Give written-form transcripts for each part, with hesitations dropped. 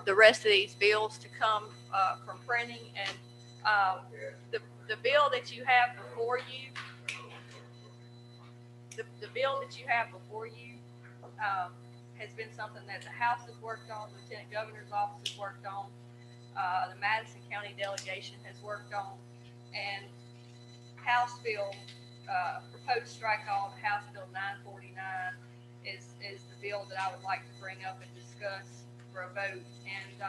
the rest of these bills to come from printing. And the bill that you have before you, the bill that you have before you has been something that the House has worked on, the Lieutenant Governor's office has worked on, the Madison County delegation has worked on, and House Bill proposed strike all, the House Bill 949 is the bill that I would like to bring up and discuss for a vote. And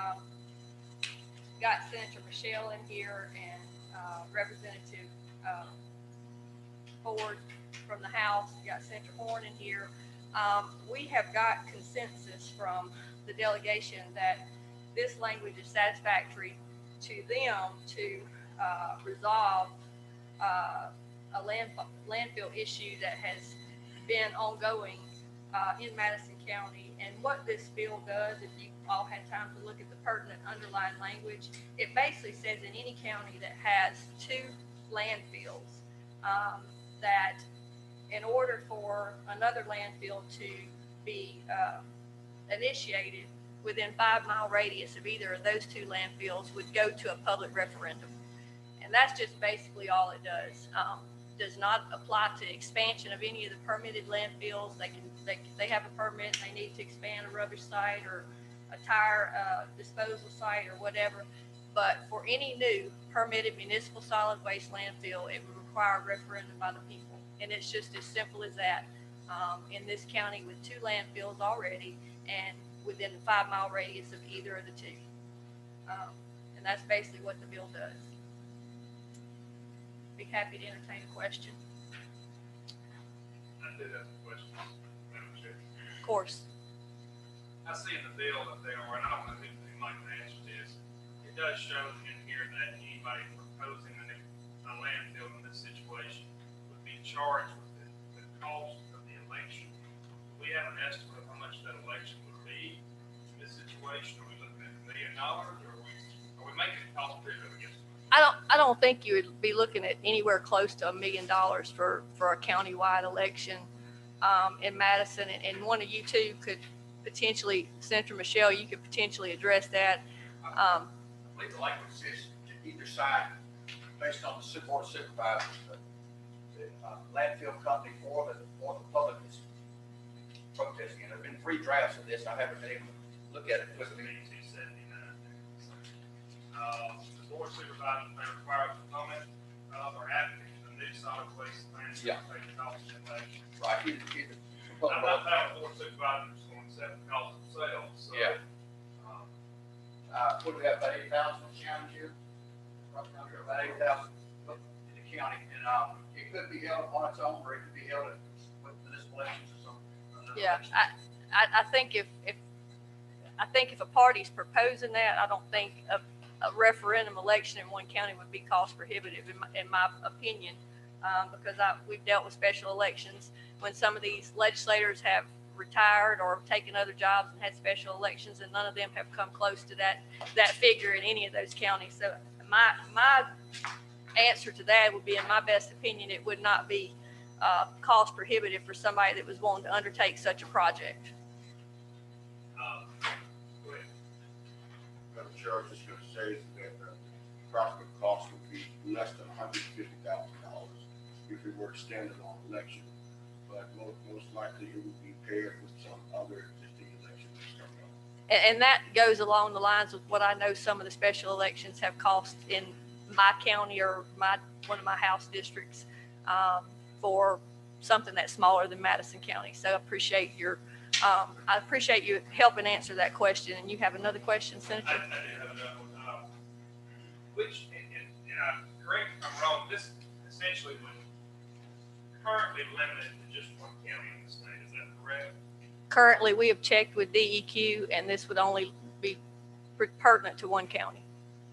got Senator Michelle in here and Representative Ford from the House. We got Senator Horn in here. We have got consensus from the delegation that this language is satisfactory to them to resolve a landfill issue that has been ongoing in Madison County. And what this bill does, if you all had time to look at the pertinent underlying language, it basically says in any county that has 2 landfills, that in order for another landfill to be initiated within 5-mile radius of either of those 2 landfills would go to a public referendum. And that's just basically all it does. Does not apply to expansion of any of the permitted landfills. They have a permit, they need to expand a rubbish site or a tire disposal site or whatever. But for any new permitted municipal solid waste landfill, it would require a referendum by the people. And it's just as simple as that. In this county with 2 landfills already and within the 5-mile radius of either of the 2. And that's basically what the bill does. Be happy to entertain a question. I do have a question, Madam Chair. Of course. I see in the bill that there are, and I don't know who might answer this, it does show in here that anybody proposing a landfill in this situation would be charged with the cost of the election. Do we have an estimate of how much that election would be in this situation? Are we looking at $1 million, or are we making it cost prohibitive against? I don't think you would be looking at anywhere close to $1 million for a countywide election in Madison. And one of you two could potentially, Senator Michelle, you could potentially address that. I believe the language says to either side, based on the board of supervisors, the landfill company or the public is protesting. And there have been 3 drafts of this. I haven't been able to look at it quickly. The board of supervisors may require a component of or advocate for the new solid waste plan to take the cost of election. Right. I'm not that board of supervisors going to accept the cost themselves. So, yeah. What do we have, about 8,000 in county here? Right down here, about 8,000 in the county. And it could be held on its own, or it could be held with municipal elections or something. Yeah, I think if a party's proposing that, I don't think a referendum election in one county would be cost prohibitive in my opinion, because we've dealt with special elections when some of these legislators have retired or taken other jobs and had special elections, and none of them have come close to that figure in any of those counties. So my answer to that would be, in my best opinion, it would not be cost prohibitive for somebody that was willing to undertake such a project. Madam Chair, I was just going to say that the approximate cost would be less than $150,000 if we were a standalone election, but most likely it would be paired with some other existing elections coming up. And that goes along the lines of what I know some of the special elections have cost in my county or one of my House districts for something that's smaller than Madison County. So I appreciate you helping answer that question. And you have another question, Senator? I do have another one. Which, and correct if I'm wrong, this essentially would currently limit it to just one county in the state. Is that correct? Currently, we have checked with DEQ, and this would only be pertinent to one county.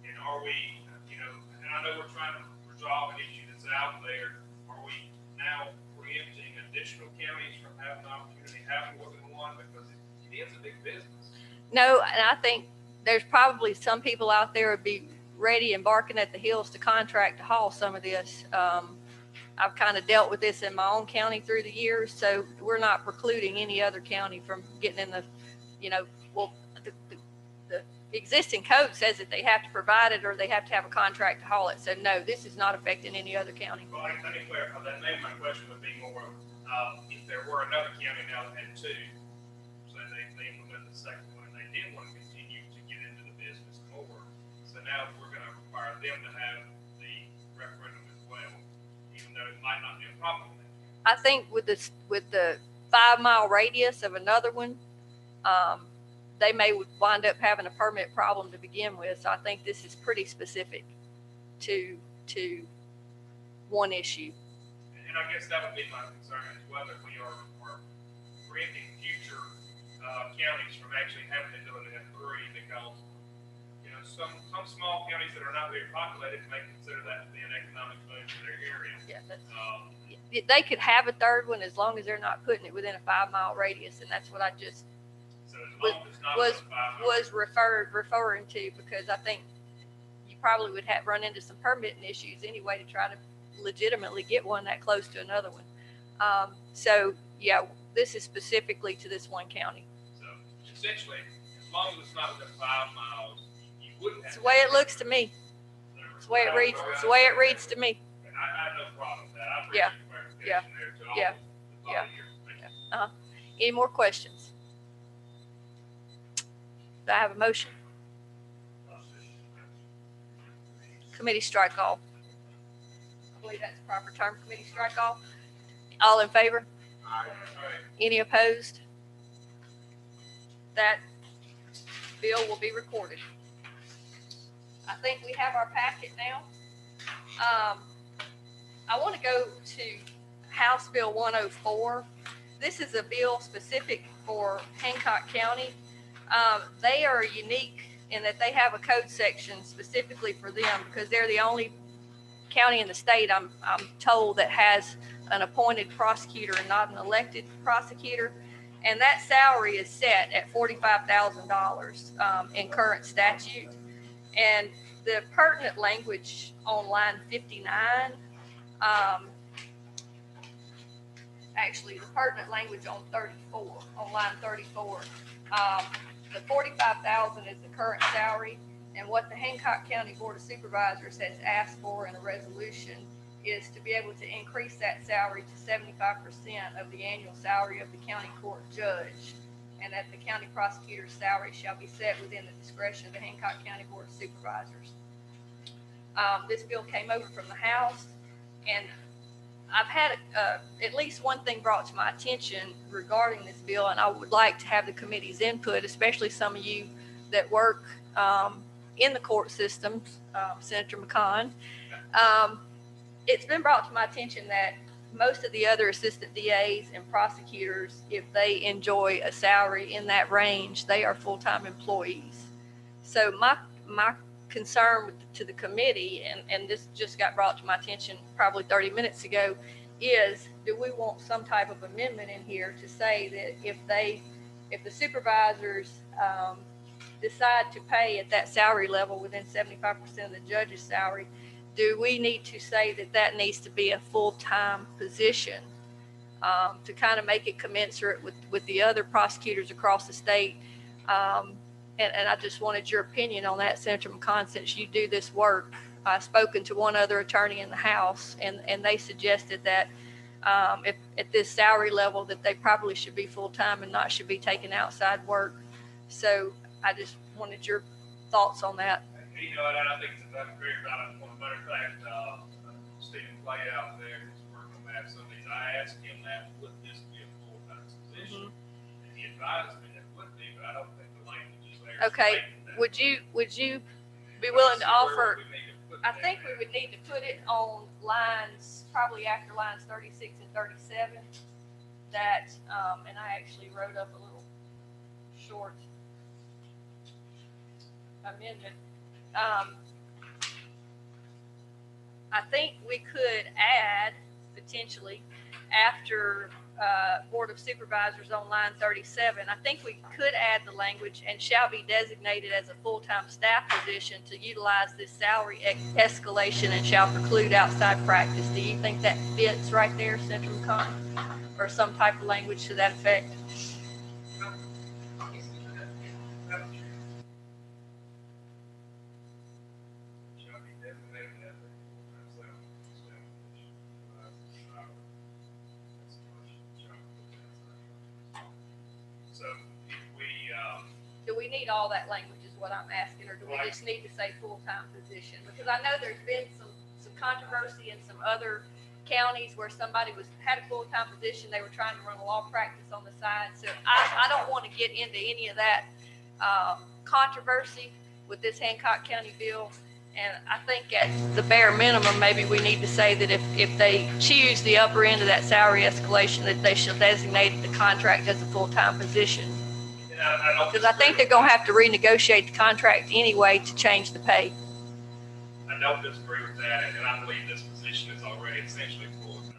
And are we, and I know we're trying to resolve an issue that's out there, are we now preempting additional counties from having the opportunity to have more than one, because it is a big business? No, and I think there's probably some people out there would be ready and barking at the heels to contract to haul some of this. I've kind of dealt with this in my own county through the years, so we're not precluding any other county from getting in the existing code says that they have to provide it or they have to have a contract to haul it. So no, this is not affecting any other county. Well, I need to clarify that. Maybe my question would be more, if there were another county now that had two, so they implemented the second one, and they did want to continue to get into the business more. So now we're gonna require them to have the referendum as well, even though it might not be a problem. I think with the 5 mile radius of another one, they may wind up having a permit problem to begin with. So I think this is pretty specific to one issue. And I guess that would be my concern as well, that we are preventing future counties from actually having to do it at 3, because, you know, some small counties that are not very populated may consider that to be an economic boon for their area. Yeah, they could have a third one as long as they're not putting it within a 5 mile radius, and that's what I just So as long as it's not was within 5 miles. was referring to, because I think you probably would run into some permitting issues anyway to try to legitimately get one that close to another one. So yeah, this is specifically to this one county. So essentially, as long as it's not within 5 miles, you wouldn't have. It's the way it looks to me. It's the way it reads. It's the way it reads to me. And I have no problem with that. I appreciate Yeah. the clarification Yeah. there to all Yeah. the body Yeah. here. Thank you. Any more questions? Do I have a motion? Committee strike all. I believe that's the proper term. Committee strike all. All in favor? All right. Any opposed? That bill will be recorded. I think we have our packet now. I want to go to House Bill 104. This is a bill specific for Hancock County. They are unique in that they have a code section specifically for them, because they're the only county in the state, I'm told, that has an appointed prosecutor and not an elected prosecutor. And that salary is set at $45,000 in current statute. And the pertinent language on line 59, actually the pertinent language on 34, on line 34, the $45,000 is the current salary. And what the Hancock County Board of Supervisors has asked for in a resolution is to be able to increase that salary to 75% of the annual salary of the county court judge, and that the county prosecutor's salary shall be set within the discretion of the Hancock County Board of Supervisors. This bill came over from the House, and I've had at least one thing brought to my attention regarding this bill, and I would like to have the committee's input, especially some of you that work in the court systems, Senator McCon. It's been brought to my attention that most of the other assistant DAs and prosecutors, if they enjoy a salary in that range, they are full-time employees. So my concern to the committee, and this just got brought to my attention probably 30 minutes ago, is do we want some type of amendment in here to say that if the supervisors decide to pay at that salary level within 75% of the judge's salary, do we need to say that that needs to be a full-time position to kind of make it commensurate with the other prosecutors across the state? And I just wanted your opinion on that, Senator McCon, since you do this work. I've spoken to one other attorney in the House, and they suggested that if at this salary level that they probably should be full-time and not should be taking outside work. So I just wanted your thoughts on that. You know, and I think that's a very valid point. Matter of fact, Stephen Clay out there is working on that. So I asked him that, would this be a full-time position? And he advised me that it would be, but I don't think the language is there. Okay, would you be willing to offer? I think we would need to put it on lines, probably after lines 36 and 37, that, and I actually wrote up a little short amendment. I think we could add potentially after Board of Supervisors on line 37, I think we could add the language and shall be designated as a full-time staff position to utilize this salary escalation and shall preclude outside practice. Do you think that fits right there, Senator McCon? Or some type of language to that effect? So if we, Do we need all that language is what I'm asking, or do we Right. just need to say full-time position? Because I know there's been some controversy in some other counties where somebody had a full-time position, they were trying to run a law practice on the side. So I don't want to get into any of that controversy with this Hancock County bill. And I think at the bare minimum, maybe we need to say that if they choose the upper end of that salary escalation, that they shall designate the contract as a full-time position. and I don't. Because I think they're gonna have to renegotiate the contract anyway to change the pay. I don't disagree with that, and I believe this position is already essentially full-time.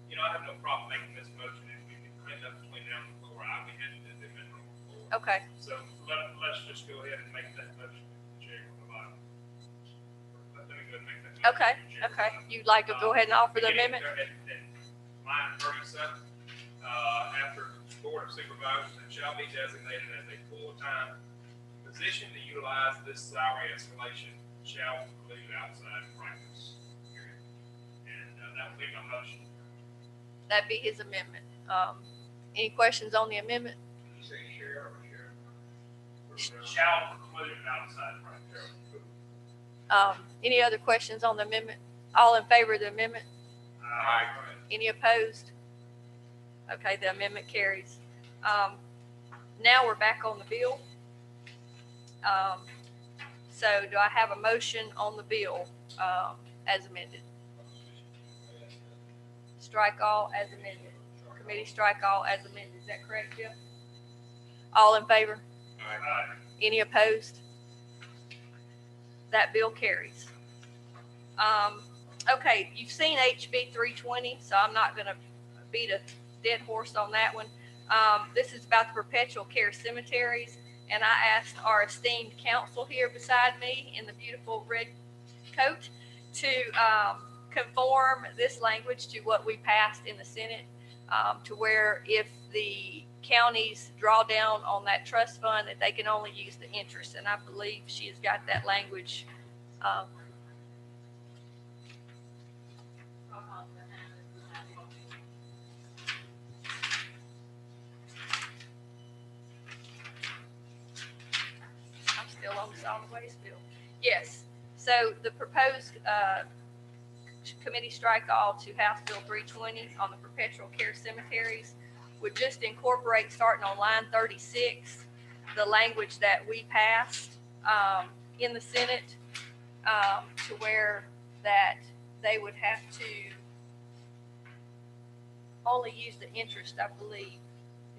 You know, I have no problem making this motion if we can clean up between now and the floor. I'll be happy to do the amendment on the floor. Okay, So let's just go ahead and make that motion, Chair, for the bottom. Let me go ahead and make that motion. okay, Chair, for the okay. bottom. You'd like to go ahead and offer the Beginning amendment? in line 37, after Board of Supervisors, it shall be designated as a full-time position to utilize this salary escalation shall include outside practice. Period. And that would be my motion. That'd be his amendment. Any questions on the amendment? You say share or share? Shall include outside practice. Any other questions on the amendment? All in favor of the amendment? Aye. Any opposed? Okay, the amendment carries. Now we're back on the bill. So do I have a motion on the bill as amended? Strike all as amended. Committee strike all as amended. Is that correct, Jeff? All in favor? Aye. Any opposed? That bill carries. Okay, you've seen HB 320, so I'm not going to beat a dead horse on that one. This is about the perpetual care cemeteries, and I asked our esteemed counsel here beside me in the beautiful red coat to conform this language to what we passed in the Senate, to where if the counties draw down on that trust fund, that they can only use the interest. And I believe she has got that language. I'm still on the solid waste bill. Yes. So the proposed committee strike all to House Bill 320 on the perpetual care cemeteries would just incorporate, starting on line 36, the language that we passed in the Senate, to where that they would have to only use the interest, I believe.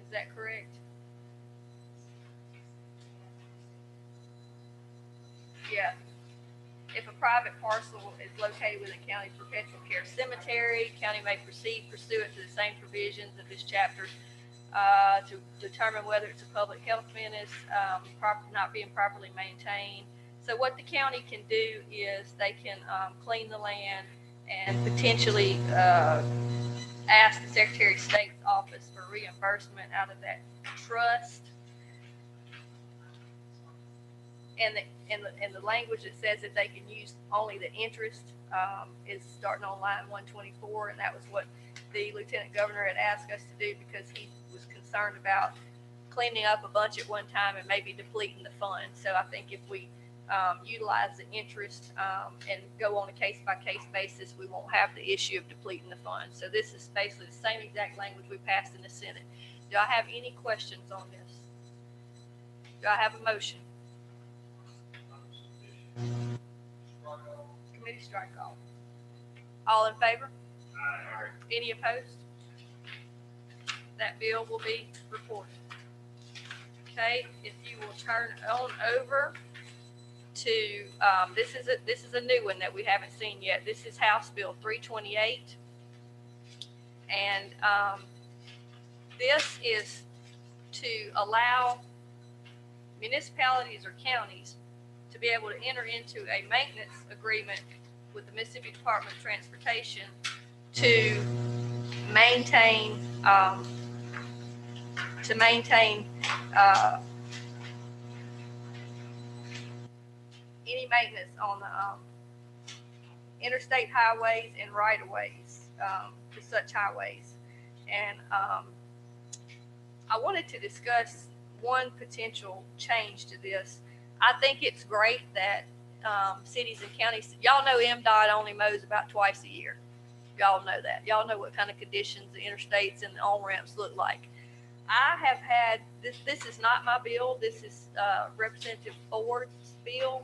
Is that correct? Yeah. If a private parcel is located within county perpetual care cemetery, county may proceed pursuant to the same provisions of this chapter to determine whether it's a public health menace, not being properly maintained. So what the county can do is they can clean the land and potentially ask the Secretary of State's office for reimbursement out of that trust. And the language that says that they can use only the interest is starting on line 124, and that was what the Lieutenant Governor had asked us to do because he was concerned about cleaning up a bunch at one time and maybe depleting the fund. So I think if we utilize the interest and go on a case-by-case basis, we won't have the issue of depleting the fund. So this is basically the same exact language we passed in the Senate. Do I have any questions on this? Do I have a motion? Committee strike all. All in favor? Aye. Any opposed? That bill will be reported. Okay, if you will turn on over to, this is a new one that we haven't seen yet. This is House Bill 328. And this is to allow municipalities or counties to be able to enter into a maintenance agreement with the Mississippi Department of Transportation to maintain any maintenance on the interstate highways and right-of-ways to such highways. And I wanted to discuss one potential change to this. I think it's great that cities and counties, y'all know MDOT only mows about twice a year. Y'all know that. Y'all know what kind of conditions the interstates and the on-ramps look like. I have had, this is not my bill, this is Representative Ford's bill.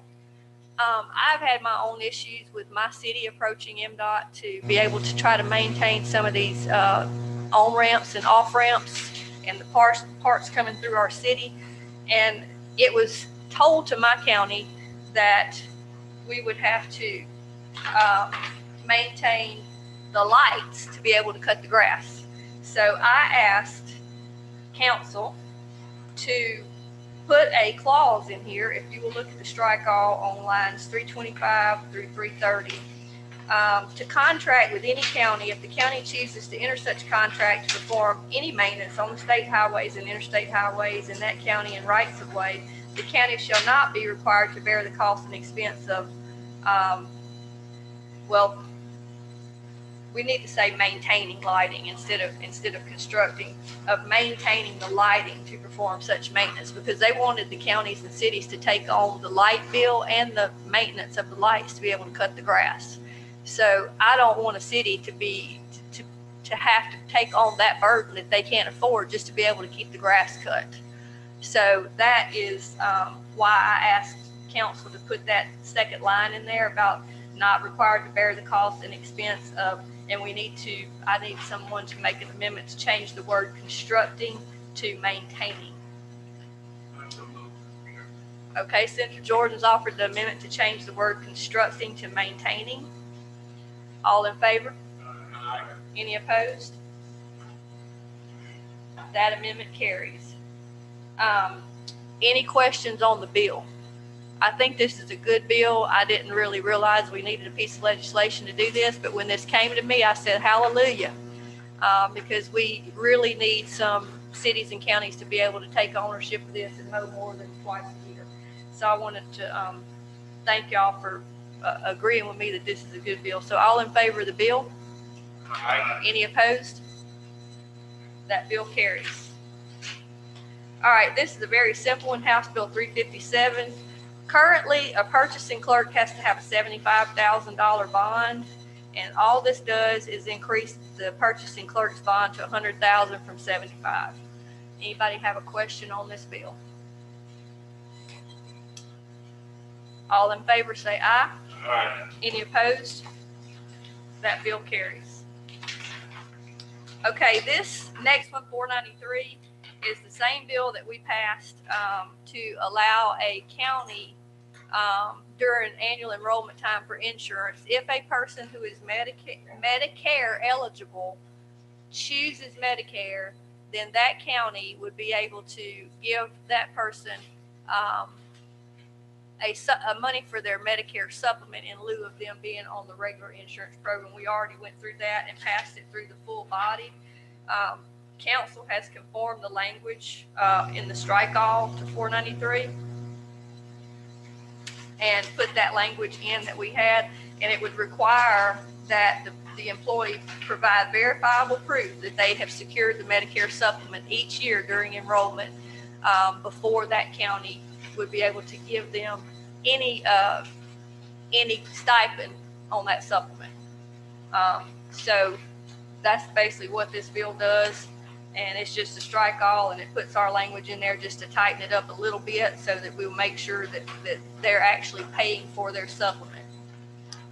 I've had my own issues with my city approaching MDOT to be able to try to maintain some of these on-ramps and off-ramps and the parts coming through our city. And it was told to my county that we would have to maintain the lights to be able to cut the grass. So I asked council to put a clause in here, if you will look at the strike all on lines 325 through 330, to contract with any county if the county chooses to enter such contract to perform any maintenance on the state highways and interstate highways in that county and rights of way, the county shall not be required to bear the cost and expense of, well, we need to say maintaining lighting instead of constructing, of maintaining the lighting to perform such maintenance, because they wanted the counties and cities to take on the light bill and the maintenance of the lights to be able to cut the grass. So I don't want a city to have to take on that burden that they can't afford just to be able to keep the grass cut. So that is why I asked council to put that second line in there about not required to bear the cost and expense of, and I need someone to make an amendment to change the word constructing to maintaining. Okay, Senator Jordan's offered the amendment to change the word constructing to maintaining. All in favor? Any opposed? That amendment carries. Any questions on the bill? I think this is a good bill. I didn't really realize we needed a piece of legislation to do this, but when this came to me, I said, hallelujah, because we really need some cities and counties to be able to take ownership of this and mow more than twice a year. So I wanted to thank y'all for agreeing with me that this is a good bill. So all in favor of the bill? Aye. Any opposed? That bill carries. All right, this is a very simple one, House Bill 357. Currently, a purchasing clerk has to have a $75,000 bond, and all this does is increase the purchasing clerk's bond to $100,000 from $75,000. Anybody have a question on this bill? All in favor say aye. Aye. Any opposed? That bill carries. Okay, this next one, 493, is the same bill that we passed to allow a county during annual enrollment time for insurance, if a person who is Medicare eligible chooses Medicare, then that county would be able to give that person a money for their Medicare supplement in lieu of them being on the regular insurance program. We already went through that and passed it through the full body. Council has conformed the language in the strike all to 493 and put that language in that we had, and it would require that the employee provide verifiable proof that they have secured the Medicare supplement each year during enrollment before that county would be able to give them any stipend on that supplement. So that's basically what this bill does. And it's just a strike all, and it puts our language in there just to tighten it up a little bit so that we'll make sure that they're actually paying for their supplement.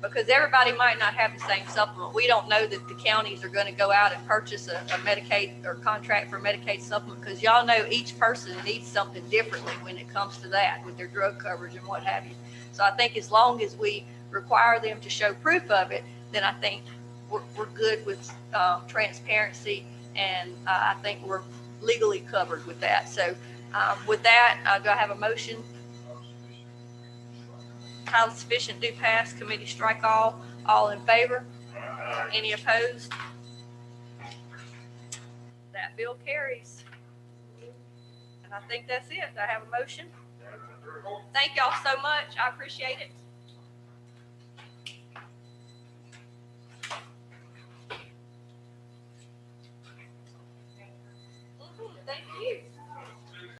Because everybody might not have the same supplement. We don't know that the counties are going to go out and purchase a Medicaid or contract for Medicaid supplement, because y'all know each person needs something differently when it comes to that with their drug coverage and what have you. So I think as long as we require them to show proof of it, then I think we're good with transparency. And I think we're legally covered with that. So with that, do I have a motion? Highly sufficient, do pass. Committee strike all. All in favor? Any opposed? That bill carries. And I think that's it. Do I have a motion? Thank y'all so much. I appreciate it. Thank you.